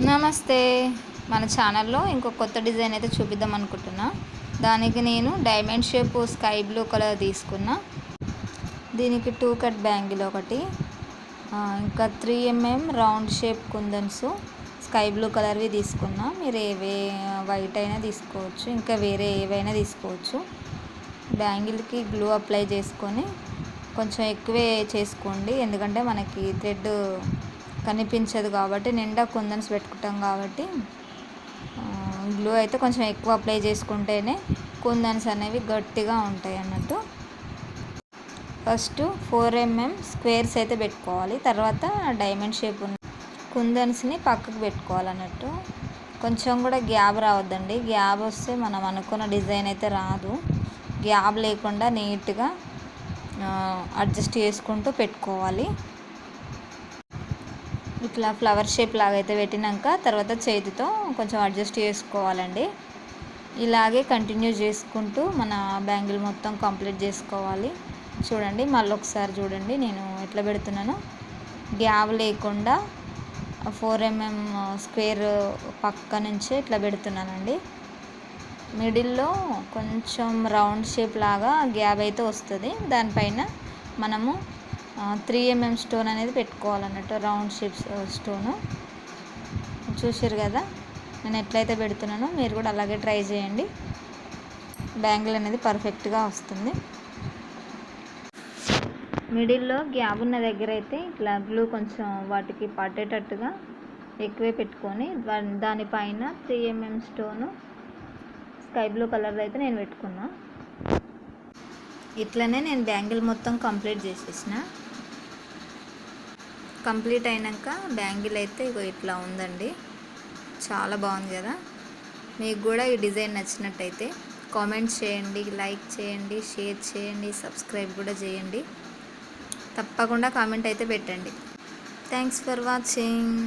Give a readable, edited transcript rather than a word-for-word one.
నమస్తే. మన ఛానల్లో ఇంకో కొత్త డిజైన్ అయితే చూపిద్దాం అనుకుంటున్నా. దానికి నేను diamond shape sky blue colour తీసుకున్నా. దీనికి 2 కట్ బ్యాంగిల్ ఒకటి, ఇంకా 3mm రౌండ్ షేప్ కుందన్స్ స్కై బ్లూ కలర్వి తీసుకున్నా. మీరు వైట్ అయినా తీసుకోవచ్చు, ఇంకా వేరే ఏవైనా తీసుకోవచ్చు. బ్యాంగిల్కి గ్లూ అప్లై చేసుకొని కొంచెం ఎక్కువే చేసుకోండి, ఎందుకంటే మనకి థ్రెడ్ కనిపించదు కాబట్టి, నిండా కుందన్స్ పెట్టుకుంటాం కాబట్టి గ్లూ అయితే కొంచెం ఎక్కువ అప్లై చేసుకుంటేనే కుందన్స్ అనేవి గట్టిగా ఉంటాయి అన్నట్టు. ఫస్ట్ 4mm స్క్వేర్స్ అయితే పెట్టుకోవాలి, తర్వాత డైమండ్ షేప్ ఉన్న కుందన్స్ని పక్కకు పెట్టుకోవాలన్నట్టు. కొంచెం కూడా గ్యాప్ రావద్దండి, గ్యాప్ వస్తే మనం అనుకున్న డిజైన్ అయితే రాదు. గ్యాప్ లేకుండా నీట్గా అడ్జస్ట్ చేసుకుంటూ పెట్టుకోవాలి. ఇట్లా ఫ్లవర్ షేప్ లాగా అయితే పెట్టినాక తర్వాత చేతితో కొంచెం అడ్జస్ట్ చేసుకోవాలండి. ఇలాగే కంటిన్యూ చేసుకుంటూ మన బ్యాంగిల్ మొత్తం కంప్లీట్ చేసుకోవాలి. చూడండి, మళ్ళీ ఒకసారి చూడండి నేను ఎట్లా పెడుతున్నానో. గ్యాప్ లేకుండా 4mm స్క్వేర్ పక్క నుంచే ఇట్లా పెడుతున్నానండి. మిడిల్లో కొంచెం రౌండ్ షేప్ లాగా గ్యాప్ అయితే వస్తుంది. దానిపైన మనము 3mm స్టోన్ అనేది పెట్టుకోవాలన్నట్టు, రౌండ్ షేప్ స్టోను. చూసారు కదా నేను ఎట్లయితే పెడుతున్నానో, మీరు కూడా అలాగే ట్రై చేయండి. బ్యాంగిల్ అనేది పర్ఫెక్ట్గా వస్తుంది. మిడిల్లో గ్యాప్ ఉన్న దగ్గర అయితే ఇట్లా గ్లూ కొంచెం వాటికి పట్టేటట్టుగా ఎక్కువే పెట్టుకొని దానిపైన 3mm stone sky blue colour అయితే నేను పెట్టుకున్నా. ఇట్లనే నేను బ్యాంగిల్ మొత్తం కంప్లీట్ చేసేసిన. కంప్లీట్ అయినాక బ్యాంగిల్ అయితే ఇట్లా ఉందండి, చాలా బాగుంది కదా. మీకు కూడా ఈ డిజైన్ నచ్చినట్టయితే కామెంట్ చేయండి, లైక్ చేయండి, షేర్ చేయండి, సబ్స్క్రైబ్ కూడా చేయండి. తప్పకుండా కామెంట్ అయితే పెట్టండి. Thanks for watching.